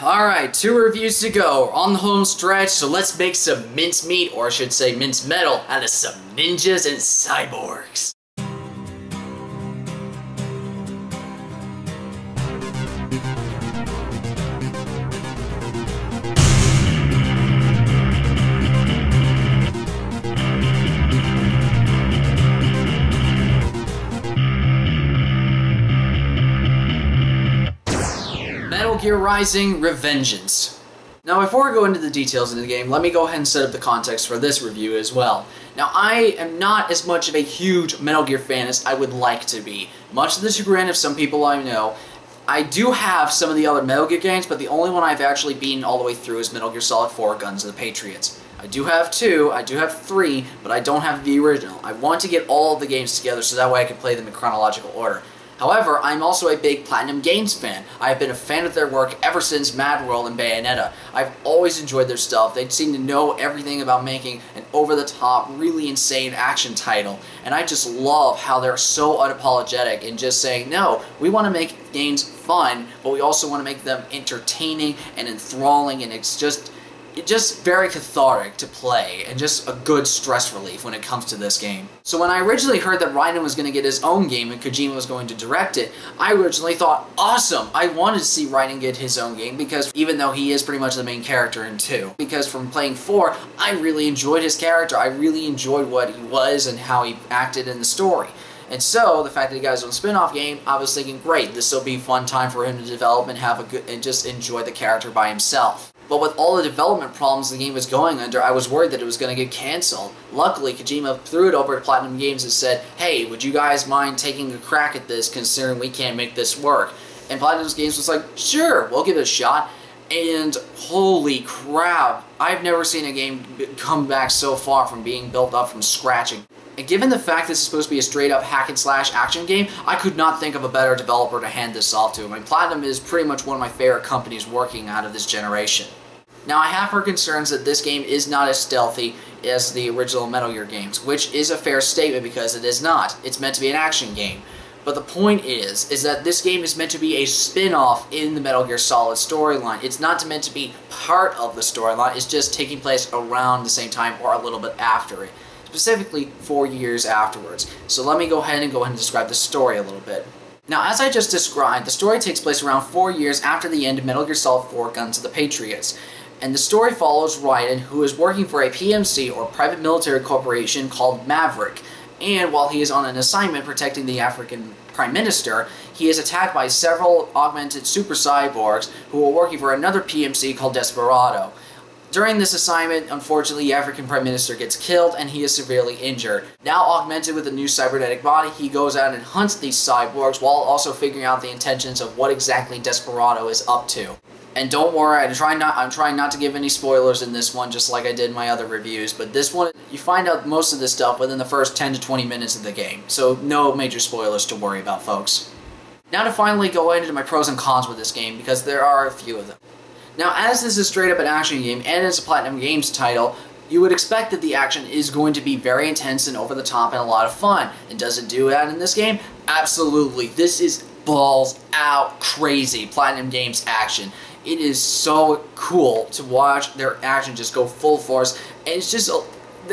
Alright, 2 reviews to go on the home stretch, so let's make some mincemeat, or I should say mince metal, out of some ninjas and cyborgs. Metal Gear Rising: Revengence. Now before we go into the details of the game, let me go ahead and set up the context for this review as well. Now I am not as much of a huge Metal Gear fan as I would like to be. Much to the chagrin of some people I know, I do have some of the other Metal Gear games, but the only one I've actually beaten all the way through is Metal Gear Solid 4 Guns of the Patriots. I do have 2, I do have 3, but I don't have the original. I want to get all of the games together so that way I can play them in chronological order. However, I'm also a big Platinum Games fan. I have been a fan of their work ever since Mad World and Bayonetta. I've always enjoyed their stuff. They seem to know everything about making an over-the-top, really insane action title. And I just love how they're so unapologetic in just saying, no, we want to make games fun, but we also want to make them entertaining and enthralling, and it's just very cathartic to play, and just a good stress relief when it comes to this game. So when I originally heard that Raiden was going to get his own game and Kojima was going to direct it, I originally thought, awesome! I wanted to see Raiden get his own game, because even though he is pretty much the main character in 2. Because from playing 4, I really enjoyed his character. I really enjoyed what he was and how he acted in the story. And so, the fact that he got his own spin-off game, I was thinking, great, this will be a fun time for him to develop and have a good, and just enjoy the character by himself. But with all the development problems the game was going under, I was worried that it was going to get cancelled. Luckily, Kojima threw it over to Platinum Games and said, hey, would you guys mind taking a crack at this, considering we can't make this work? And Platinum Games was like, sure, we'll give it a shot. And holy crap, I've never seen a game come back so far from being built up from scratch. And given the fact this is supposed to be a straight-up hack-and-slash action game, I could not think of a better developer to hand this off to. I mean, Platinum is pretty much one of my favorite companies working out of this generation. Now, I have heard concerns that this game is not as stealthy as the original Metal Gear games, which is a fair statement because it is not. It's meant to be an action game. But the point is that this game is meant to be a spin-off in the Metal Gear Solid storyline. It's not meant to be part of the storyline, it's just taking place around the same time or a little bit after it. Specifically 4 years afterwards. So let me go ahead and describe the story a little bit. Now, as I just described, the story takes place around 4 years after the end of Metal Gear Solid 4 Guns of the Patriots. And the story follows Raiden, who is working for a PMC, or private military corporation, called Maverick. And while he is on an assignment protecting the African Prime Minister, he is attacked by several augmented super cyborgs who are working for another PMC called Desperado. During this assignment, unfortunately, the African Prime Minister gets killed and he is severely injured. Now augmented with a new cybernetic body, he goes out and hunts these cyborgs while also figuring out the intentions of what exactly Desperado is up to. And don't worry, I'm trying not to give any spoilers in this one, just like I did in my other reviews, but this one, you find out most of this stuff within the first 10 to 20 minutes of the game, so no major spoilers to worry about, folks. Now to finally go into my pros and cons with this game, because there are a few of them. Now, as this is straight up an action game, and it's a Platinum Games title, you would expect that the action is going to be very intense and over the top and a lot of fun. And does it do that in this game? Absolutely. This is balls out crazy Platinum Games action. It is so cool to watch their action just go full force, and it's just,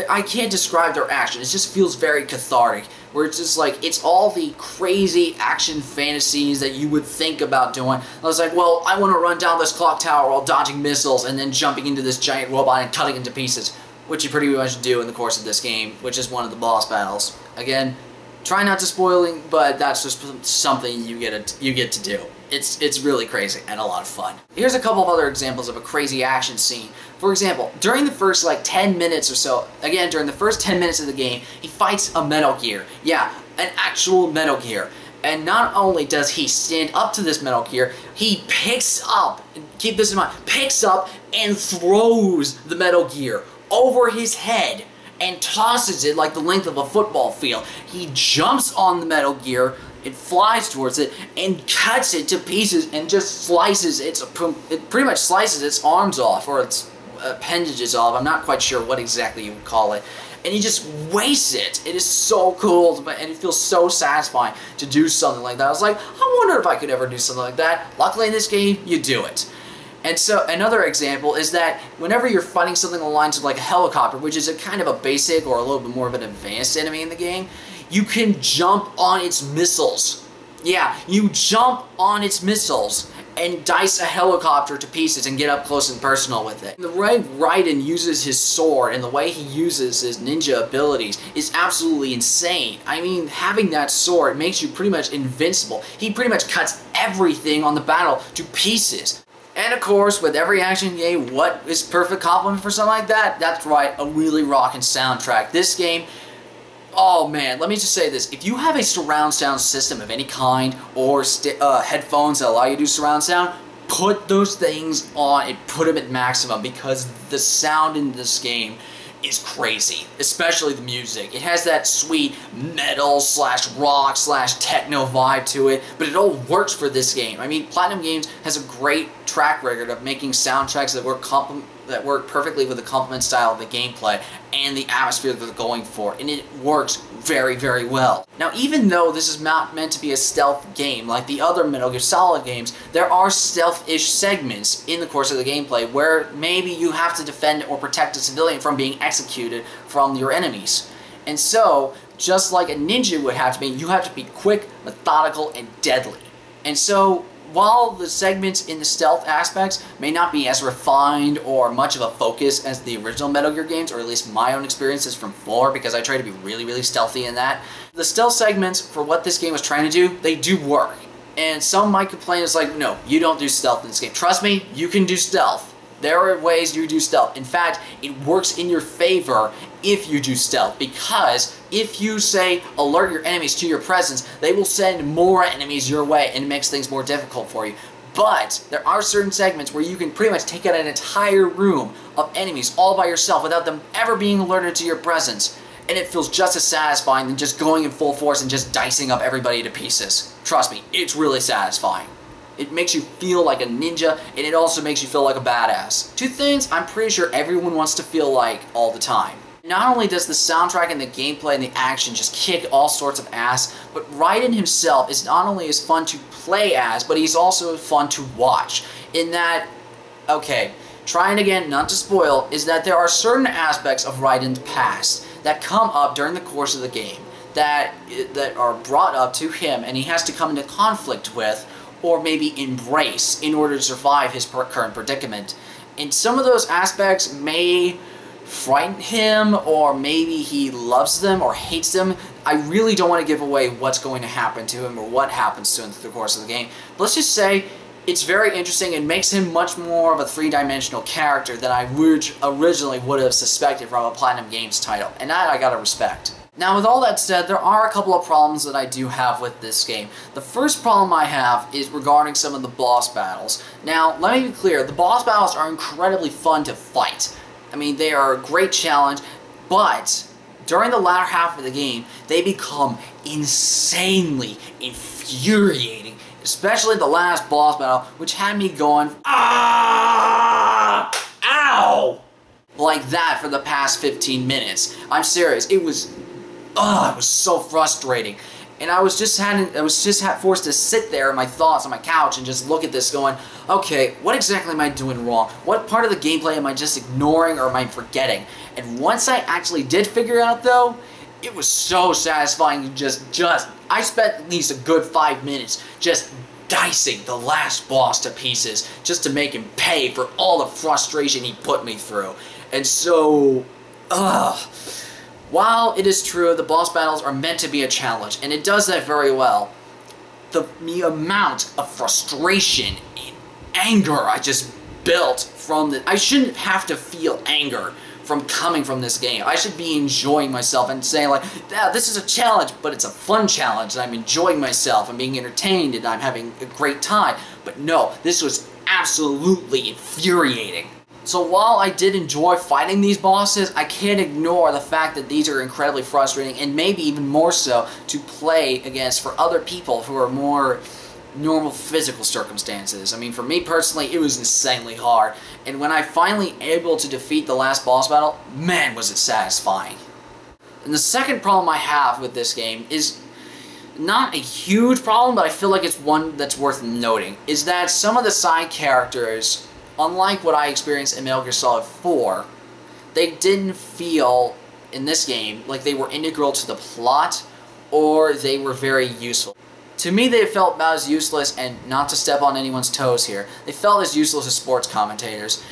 I can't describe their action, it just feels very cathartic, where it's just like, it's all the crazy action fantasies that you would think about doing. I was like, well, I want to run down this clock tower while dodging missiles and then jumping into this giant robot and cutting into pieces, which you pretty much do in the course of this game, which is one of the boss battles. Again, try not to spoiling, but that's just something you get to do. It's really crazy and a lot of fun. Here's a couple of other examples of a crazy action scene. For example, during the first 10 minutes or so, again, during the first 10 minutes of the game, he fights a Metal Gear. Yeah, an actual Metal Gear. And not only does he stand up to this Metal Gear, he picks up, keep this in mind, picks up and throws the Metal Gear over his head and tosses it like the length of a football field. He jumps on the Metal Gear, it flies towards it, and cuts it to pieces and just slices it pretty much slices its arms off, or its appendages off. I'm not quite sure what exactly you would call it. And he just wastes it. It is so cool, and it feels so satisfying to do something like that. I was like, I wonder if I could ever do something like that. Luckily in this game, you do it. And so another example is that whenever you're fighting something along the lines of like a helicopter, which is a kind of a basic or a little bit more of an advanced enemy in the game, you can jump on its missiles. Yeah, you jump on its missiles and dice a helicopter to pieces and get up close and personal with it. The way Raiden uses his sword and the way he uses his ninja abilities is absolutely insane. I mean, having that sword makes you pretty much invincible. He pretty much cuts everything on the battle to pieces. And of course, with every action game, what is perfect complement for something like that? That's right, a really rockin' soundtrack. This game, oh man, let me just say this. If you have a surround sound system of any kind, or headphones that allow you to do surround sound, put those things on and put them at maximum, because the sound in this game is crazy, especially the music. It has that sweet metal slash rock slash techno vibe to it, but it all works for this game. I mean, Platinum Games has a great track record of making soundtracks that work perfectly with the complement style of the gameplay and the atmosphere that they're going for, and it works very, very well. Now, even though this is not meant to be a stealth game like the other Metal Gear Solid games, there are stealth-ish segments in the course of the gameplay where maybe you have to defend or protect a civilian from being executed from your enemies. And so, just like a ninja would have to be, you have to be quick, methodical, and deadly. And so, while the segments in the stealth aspects may not be as refined or much of a focus as the original Metal Gear games, or at least my own experiences from 4, because I try to be really, really stealthy in that, the stealth segments, for what this game was trying to do, they do work. And some might complain, it's like, no, you don't do stealth in this game. Trust me, you can do stealth. There are ways you do stealth. In fact, it works in your favor if you do stealth, because if you, say, alert your enemies to your presence, they will send more enemies your way, and it makes things more difficult for you. But there are certain segments where you can pretty much take out an entire room of enemies all by yourself without them ever being alerted to your presence, and it feels just as satisfying than just going in full force and just dicing up everybody to pieces. Trust me, it's really satisfying. It makes you feel like a ninja, and it also makes you feel like a badass. Two things I'm pretty sure everyone wants to feel like all the time. Not only does the soundtrack and the gameplay and the action just kick all sorts of ass, but Raiden himself is not only as fun to play as, but he's also fun to watch. In that, okay, trying again not to spoil, is that there are certain aspects of Raiden's past that come up during the course of the game that are brought up to him, and he has to come into conflict with, or maybe embrace, in order to survive his current predicament. And some of those aspects may frighten him, or maybe he loves them or hates them. I really don't want to give away what's going to happen to him or what happens to him through the course of the game. But let's just say it's very interesting and makes him much more of a three-dimensional character than I originally would have suspected from a Platinum Games title, and that I gotta respect. Now, with all that said, there are a couple of problems that I do have with this game. The first problem I have is regarding some of the boss battles. Now, let me be clear, the boss battles are incredibly fun to fight. I mean, they are a great challenge, but during the latter half of the game, they become insanely infuriating. Especially the last boss battle, which had me going, ah, ow, like that for the past 15 minutes. I'm serious, it was so frustrating. And I was just forced to sit there in my thoughts on my couch and just look at this going, okay, what exactly am I doing wrong? What part of the gameplay am I just ignoring or am I forgetting? And once I actually did figure it out though, it was so satisfying to I spent at least a good 5 minutes just dicing the last boss to pieces just to make him pay for all the frustration he put me through. And so, while it is true the boss battles are meant to be a challenge, and it does that very well, the amount of frustration and anger I just built from I shouldn't have to feel anger from coming from this game. I should be enjoying myself and saying like, yeah, this is a challenge, but it's a fun challenge, and I'm enjoying myself, I'm being entertained, and I'm having a great time. But no, this was absolutely infuriating. So while I did enjoy fighting these bosses, I can't ignore the fact that these are incredibly frustrating, and maybe even more so to play against for other people who are more normal physical circumstances. I mean, for me personally, it was insanely hard, and when I finally able to defeat the last boss battle, man, was it satisfying. And the second problem I have with this game is not a huge problem, but I feel like it's one that's worth noting, is that some of the side characters unlike what I experienced in Metal Gear Solid 4, they didn't feel, in this game, like they were integral to the plot, or they were very useful. To me, they felt about as useless, and not to step on anyone's toes here, they felt as useless as sports commentators.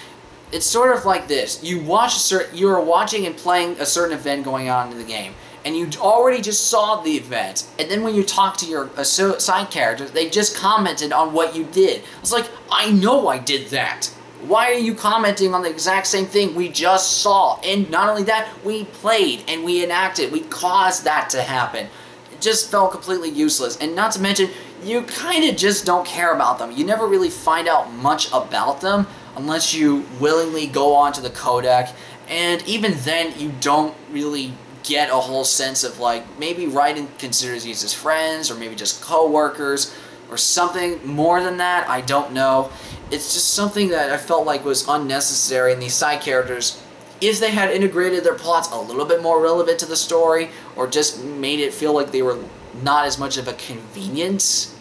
It's sort of like this. You are watching and playing a certain event going on in the game, and you already just saw the event, and then when you talk to your side characters, they just commented on what you did. It's like, I know I did that. Why are you commenting on the exact same thing we just saw? And not only that, we played and we enacted. We caused that to happen. It just felt completely useless. And not to mention, you kind of just don't care about them. You never really find out much about them unless you willingly go onto the codec. And even then, you don't really get a whole sense of, like, maybe Raiden considers these as friends, or maybe just co-workers, or something more than that. I don't know. It's just something that I felt like was unnecessary, and these side characters, if they had integrated their plots a little bit more relevant to the story, or just made it feel like they were not as much of a convenience,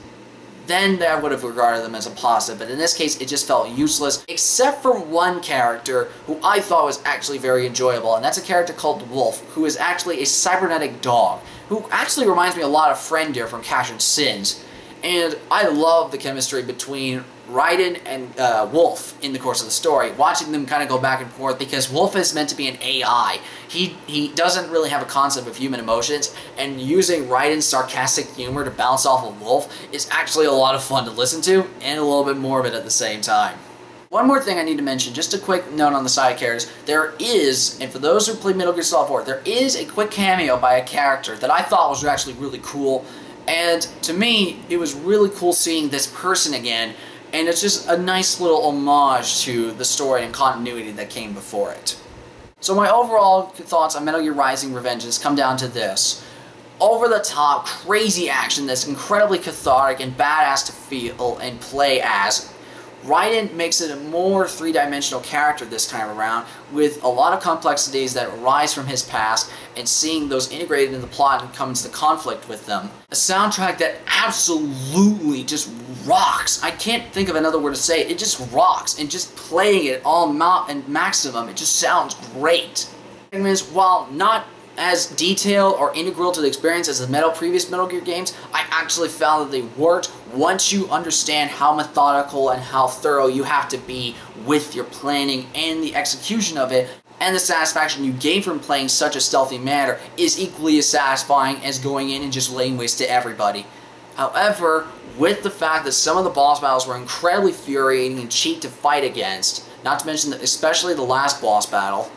then I would have regarded them as a positive. But in this case, it just felt useless, except for one character who I thought was actually very enjoyable, and that's a character called Wolf, who is actually a cybernetic dog, who actually reminds me a lot of Frendir from Captured Sins. And I love the chemistry between Raiden and Wolf in the course of the story, watching them kind of go back and forth, because Wolf is meant to be an AI. He doesn't really have a concept of human emotions, and using Raiden's sarcastic humor to bounce off of Wolf is actually a lot of fun to listen to, and a little bit morbid at the same time. One more thing I need to mention, just a quick note on the side characters. There is, and for those who play Metal Gear Solid 4, there is a quick cameo by a character that I thought was actually really cool. And to me, it was really cool seeing this person again, and it's just a nice little homage to the story and continuity that came before it. So my overall thoughts on Metal Gear Rising: Revengeance come down to this. Over-the-top, crazy action that's incredibly cathartic and badass to feel and play as. Raiden makes it a more three-dimensional character this time around, with a lot of complexities that arise from his past, and seeing those integrated in the plot and come into the conflict with them. A soundtrack that absolutely just rocks. I can't think of another word to say. It just rocks, and just playing it all and maximum, it just sounds great. While not as detailed or integral to the experience as the previous Metal Gear games, I actually found that they worked once you understand how methodical and how thorough you have to be with your planning and the execution of it, and the satisfaction you gain from playing such a stealthy manner is equally as satisfying as going in and just laying waste to everybody. However, with the fact that some of the boss battles were incredibly infuriating and cheap to fight against, not to mention that especially the last boss battle,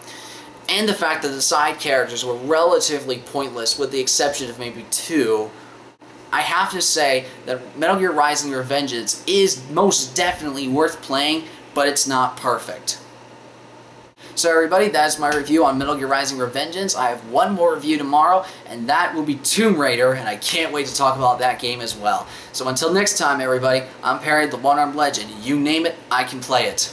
and the fact that the side characters were relatively pointless with the exception of maybe two, I have to say that Metal Gear Rising: Revengeance is most definitely worth playing, but it's not perfect. So everybody, that's my review on Metal Gear Rising: Revengeance. I have one more review tomorrow, and that will be Tomb Raider, and I can't wait to talk about that game as well. So until next time, everybody, I'm Perry, the One-Armed Legend. You name it, I can play it.